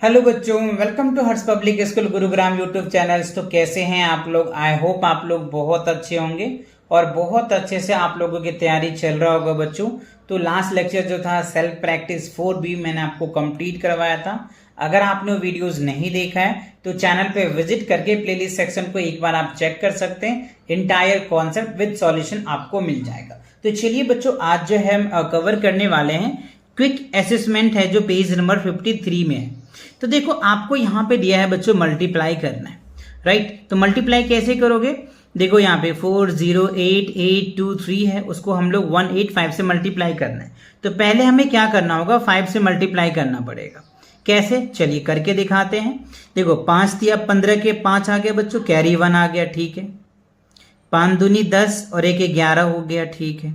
Hello बच्चों, welcome to Harsh public school Gurugram YouTube channels. तो कैसे हैं आप लोग? आई होप आप लोग बहुत अच्छे होंगे और बहुत अच्छे से आप लोगों की तैयारी चल रहा होगा बच्चों। तो लास्ट लेक्चर जो था सेल्फ प्रैक्टिस 4B मैंने आपको कंप्लीट करवाया था। अगर आपने वो वीडियोस नहीं देखा है तो चैनल पे विजिट करके प्लेलिस्ट सेक्शन को एक बार आप चेक कर सकते हैं। इंटायर कॉन्सेप्ट विद सॉल्यूशन आपको मिल जाएगा। तो चलिए बच्चों, आज जो है हम कवर करने वाले हैं क्विक असेसमेंट है जो पेज नंबर 53 में है। तो देखो, आपको यहाँ पे दिया है बच्चों मल्टीप्लाई करना है, राइट। तो मल्टीप्लाई कैसे करोगे? देखो यहाँ पे 408823 है, उसको हम लोग 185 से मल्टीप्लाई करना है। तो पहले हमें क्या करना होगा? 5 से मल्टीप्लाई करना पड़ेगा। कैसे? चलिए करके दिखाते हैं। देखो 5 दिया 15 के 5 आ गया बच्चों, कैरी 1 आ गया, ठीक है। 5 दूनी 10 और 1 11 हो गया, ठीक है।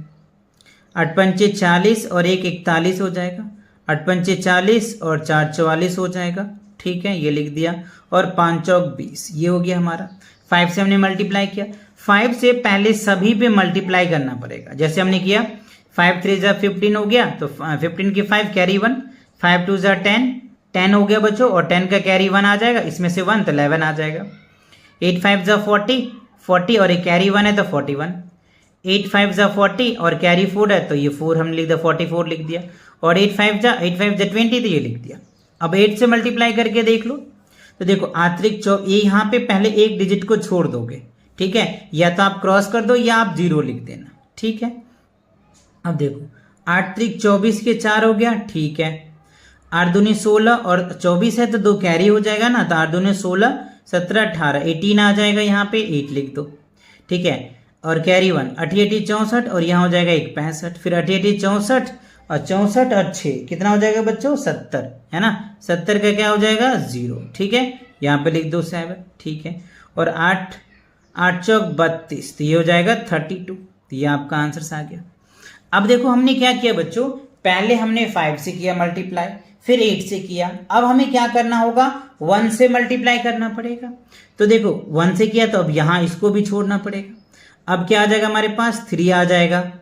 8 पंचे 40 और 1 41 हो जाएगा। 8 पंचे 40 और 4 44 हो जाएगा, ठीक है, ये लिख दिया। और 5 चौक 20, ये हो गया हमारा। 5 से हमने मल्टीप्लाई किया। 5 से पहले सभी पे मल्टीप्लाई करना पड़ेगा, जैसे हमने किया 5 3 जा 15 हो गया, तो 15 की 5 कैरी 1, 5 2 जा 10 10 हो गया बच्चों, और 10 का कैरी 1 आ जाएगा, इसमें से 1 तो 11 आ जाएगा। 8 5 जा 40 40 और एक कैरी 1 है तो 41। 8 5 जा 40 और कैरी 4 है तो ये 4 हम लिख दिया, 44 लिख दिया। और 8 5 जा 20 तो ये लिख दिया। अब 8 से मल्टीप्लाई करके देख लो। तो देखो आंतरिक ये यहाँ पे पहले एक डिजिट को छोड़ दोगे, ठीक है, या तो आप क्रॉस कर दो या आप 0 लिख देना, ठीक है। अब देखो 8 त्रिक 24 के 4 हो गया, ठीक है। 8 दूनी 16 और 24 है तो 2 कैरी हो जाएगा ना, तो 8 दूनी 16 17 18 18 आ जाएगा, यहाँ पे 8 लिख दो, ठीक है। और कैरी 1 88 64 और यहाँ हो जाएगा 1 65, फिर 88 64 और 64 और 6 कितना हो जाएगा बच्चों? 70, है ना। 70 का क्या हो जाएगा? 0, ठीक है। यहाँ पे लिख दो 7, ठीक है। और 8 8 चौक 32 तो ये हो जाएगा 32, तो ये आपका आंसर आ गया। अब देखो हमने क्या किया बच्चों, पहले हमने 5 से किया मल्टीप्लाई, फिर 8 से किया। अब हमें क्या करना होगा? 1 से मल्टीप्लाई करना पड़ेगा। तो देखो 1 से किया तो अब यहाँ इसको भी छोड़ना पड़ेगा। अब क्या आ जाएगा हमारे पास? 3 आ जाएगा,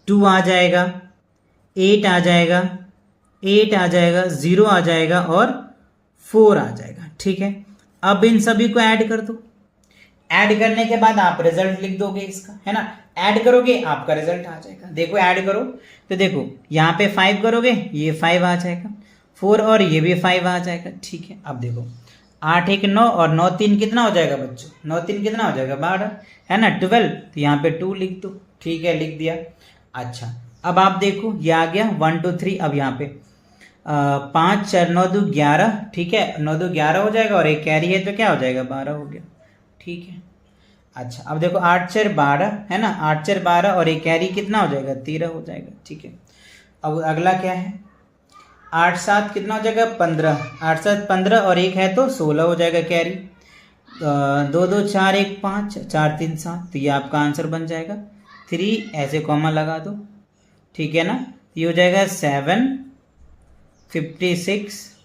2 आ जाएगा, 8 आ जाएगा, 8 आ जाएगा, 0 आ जाएगा और 4 आ जाएगा, ठीक है। अब इन सभी को ऐड कर दो। ऐड करने के बाद आप रिजल्ट लिख दोगे इसका, है ना। ऐड करोगे आपका रिजल्ट आ जाएगा। देखो ऐड करो तो देखो यहाँ पे 5 करोगे, ये 5 आ जाएगा, 4 और ये भी 5 आ जाएगा, ठीक है। अब देखो 8 1 9 और 9 3 कितना हो जाएगा बच्चों? 9 3 कितना हो जाएगा? 12, है ना। 12, तो यहाँ पे 2 लिख दो, ठीक है, लिख दिया। अच्छा, अब आप देखो ये आ गया 1 2 3। अब यहाँ पे 5 4 9 2 11, ठीक है, 9 2 11 हो जाएगा और एक कैरी है तो क्या हो जाएगा? 12 हो गया, ठीक है। अच्छा, अब देखो 8 4 12, है ना, 8 4 12 और एक कैरी कितना हो जाएगा? 13 हो जाएगा, ठीक है। अब अगला क्या है? 8 7 कितना हो जाएगा? 15, 8 7 15 और एक है तो 16 हो जाएगा कैरी। 2 2 4 1 5 4 3 7, तो ये आपका आंसर बन जाएगा। 3 ऐसे कॉमा लगा दो, ठीक है ना। ये हो जाएगा 7 56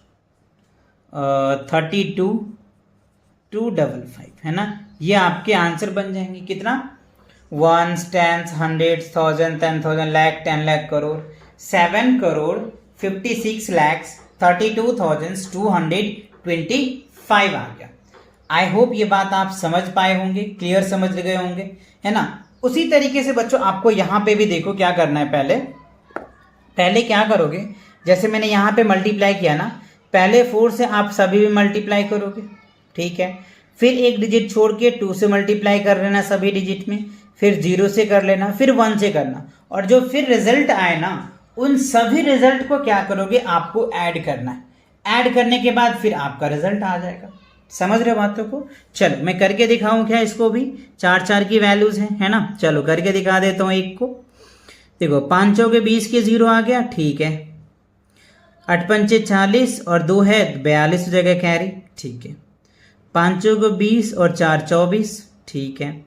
32 255, है ना। ये आपके आंसर बन जाएंगे। कितना? 1 10 100 1000 10,000 लाख 10 लाख करोड़ 7 करोड़ 56 लाख 32,225 आ गया। आई होप ये बात आप समझ पाए होंगे, क्लियर समझ गए होंगे, है ना। उसी तरीके से बच्चों आपको यहाँ पे भी देखो क्या करना है। पहले क्या करोगे? जैसे मैंने यहाँ पे मल्टीप्लाई किया ना, पहले 4 से आप सभी भी मल्टीप्लाई करोगे, ठीक है। फिर एक डिजिट छोड़ के 2 से मल्टीप्लाई कर लेना सभी डिजिट में, फिर 0 से कर लेना, फिर 1 से करना, और जो फिर रिजल्ट आए ना उन सभी रिजल्ट को क्या करोगे? आपको ऐड करना है। ऐड करने के बाद फिर आपका रिजल्ट आ जाएगा। समझ रहे हो बातों को? चलो मैं करके दिखाऊं क्या इसको भी? 4 4 की वैल्यूज है ना। चलो करके दिखा देता हूं एक को। देखो 5 चौके 20 के 0 आ गया, ठीक है। 8 पंचे 40 और 2 है 42 हो जाएगा कैरी, ठीक है। 5 चौक 20 और 4 24, ठीक है।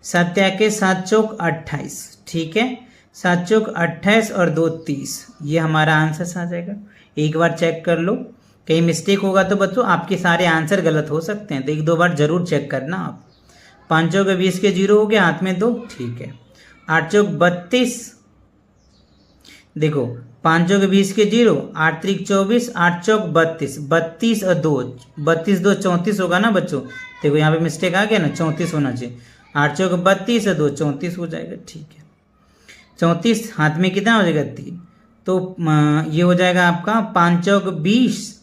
7 के 7 चौक 28, ठीक है। 7 चौक 28 और 2 30, ये हमारा आंसर आ जाएगा। एक बार चेक कर लो, कहीं मिस्टेक होगा तो बच्चों आपके सारे आंसर गलत हो सकते हैं, तो 1 2 बार जरूर चेक करना आप। 5 चौक 20 के 0 हो गया, हाथ में 2, ठीक है। 8 चौक 32, देखो 5 चौक 20 के 0, 8 त्रिक 24, 8 चौक 32, 32 और 2, 32 2 34 होगा ना बच्चों। देखो यहाँ पे मिस्टेक आ गया ना, 34 होना चाहिए। 8 चौक 32 और 2 34 हो जाएगा, ठीक है। 34 हाथ में कितना हो जाएगा 3, तो ये हो जाएगा आपका 5 चौक 20,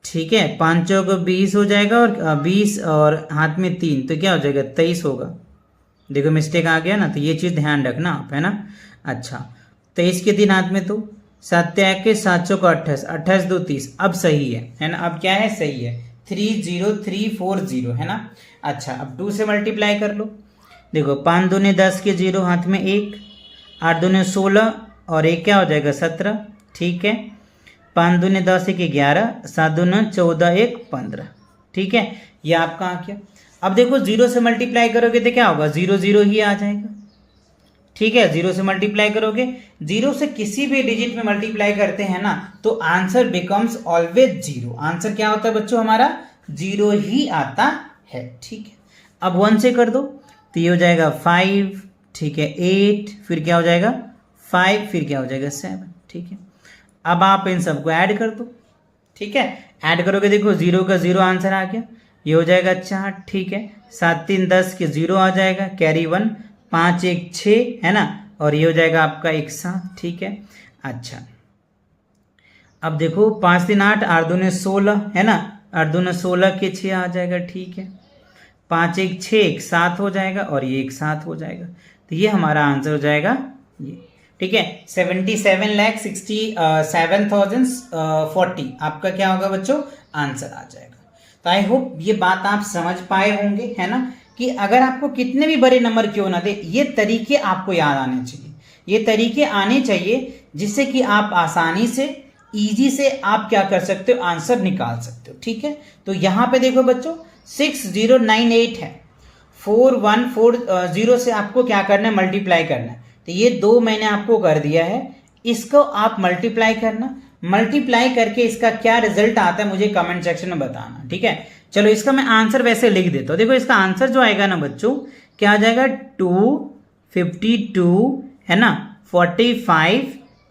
ठीक है। 5 चौक 20 हो जाएगा और 20 और हाथ में 3, तो क्या हो जाएगा 23 होगा। देखो मिस्टेक आ गया ना, तो ये चीज़ ध्यान रखना आप, है ना। अच्छा 23 के 3 हाथ में, तो 7 के 7 चौक 28, 28 2 30, अब सही है ना। अब क्या है, सही है, 30340 है ना। अच्छा अब 2 से मल्टीप्लाई कर लो। देखो 5 दूने 10 के 0 हाथ में 1, 8 दूने 16 और 1 क्या हो जाएगा 17, ठीक है। 5 दूने 10 1 11, 7 दूने 14 1 15, ठीक है। ये आपका आ गया। अब देखो 0 से मल्टीप्लाई करोगे तो क्या होगा, 0 0 ही आ जाएगा, ठीक है। 0 से मल्टीप्लाई करोगे, 0 से किसी भी डिजिट में मल्टीप्लाई करते हैं ना, तो आंसर बिकम्स ऑलवेज 0। आंसर क्या होता है बच्चों, हमारा 0 ही आता है, ठीक है। अब 1 से कर दो, तो ये हो जाएगा 5, ठीक है, 8, फिर क्या हो जाएगा 5, फिर क्या हो जाएगा 7, ठीक है। अब आप इन सबको ऐड कर दो, ठीक है। ऐड करोगे, देखो 0 का 0 आंसर आ गया, ये हो जाएगा 4, ठीक है। 7 3 10 के 0 आ जाएगा, कैरी 1, 5 1 6 है ना, और ये हो जाएगा आपका 1 7, ठीक है। अच्छा अब देखो 5 3 8, 8 दूने 16 है ना, 8 दूने 16 के 6 आ जाएगा, ठीक है। 5 1 6 1 7 हो जाएगा, और ये 1 7 हो जाएगा, तो ये हमारा आंसर हो जाएगा ये, ठीक है। 77,67,040 आपका क्या होगा बच्चों, आंसर आ जाएगा। तो आई होप ये बात आप समझ पाए होंगे, है ना, कि अगर आपको कितने भी बड़े नंबर क्यों ना दे, ये तरीके आपको याद आने चाहिए, ये तरीके आने चाहिए जिससे कि आप आसानी से इजी से आप क्या कर सकते हो, आंसर निकाल सकते हो, ठीक है। तो यहाँ पे देखो बच्चों 6098 है, 4140 से आपको क्या करना है, मल्टीप्लाई करना है। तो ये 2 मैंने आपको कर दिया है, इसको आप मल्टीप्लाई करना, मल्टीप्लाई करके इसका क्या रिजल्ट आता है मुझे कमेंट सेक्शन में बताना, ठीक है। चलो इसका मैं आंसर वैसे लिख देता हूँ। देखो इसका आंसर जो आएगा ना बच्चों, क्या आ जाएगा 252 है ना, 45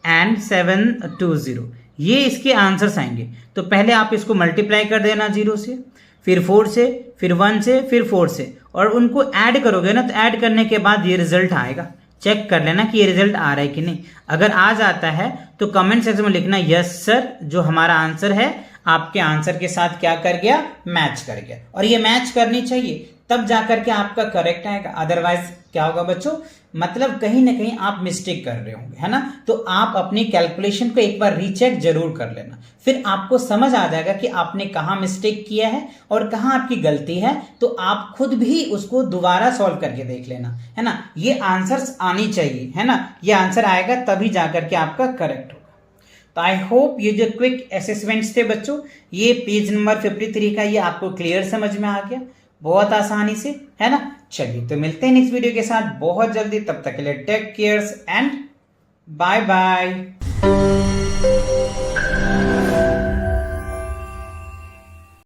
एंड 720, ये इसके आंसर्स आएंगे। तो पहले आप इसको मल्टीप्लाई कर देना 0 से, फिर 4 से, फिर 1 से, फिर 4 से, और उनको ऐड करोगे ना, तो ऐड करने के बाद ये रिजल्ट आएगा। चेक कर लेना कि ये रिजल्ट आ रहा है कि नहीं। अगर आ जाता है तो कमेंट सेक्शन में लिखना यस सर, जो हमारा आंसर है आपके आंसर के साथ क्या कर गया, मैच कर गया। और ये मैच करनी चाहिए, तब जाकर के आपका करेक्ट आएगा। अदरवाइज क्या होगा बच्चों, मतलब कहीं ना कहीं आप मिस्टेक कर रहे होंगे, है ना। तो आप अपनी कैलकुलेशन को एक बार रीचेक जरूर कर लेना, फिर आपको समझ आ जाएगा कि आपने कहाँ मिस्टेक किया है और कहाँ आपकी गलती है। तो आप खुद भी उसको दोबारा सॉल्व करके देख लेना, है ना। ये आंसर्स आनी चाहिए, है ना, ये आंसर आएगा तभी जाकर के आपका करेक्ट होगा। तो आई होप ये जो क्विक असेसमेंट्स थे बच्चों, ये पेज नंबर 53 का ये आपको क्लियर समझ में आ गया बहुत आसानी से, है ना। चलिए तो मिलते हैं नेक्स्ट वीडियो के साथ बहुत जल्दी, तब तक के लिए take cares and bye bye.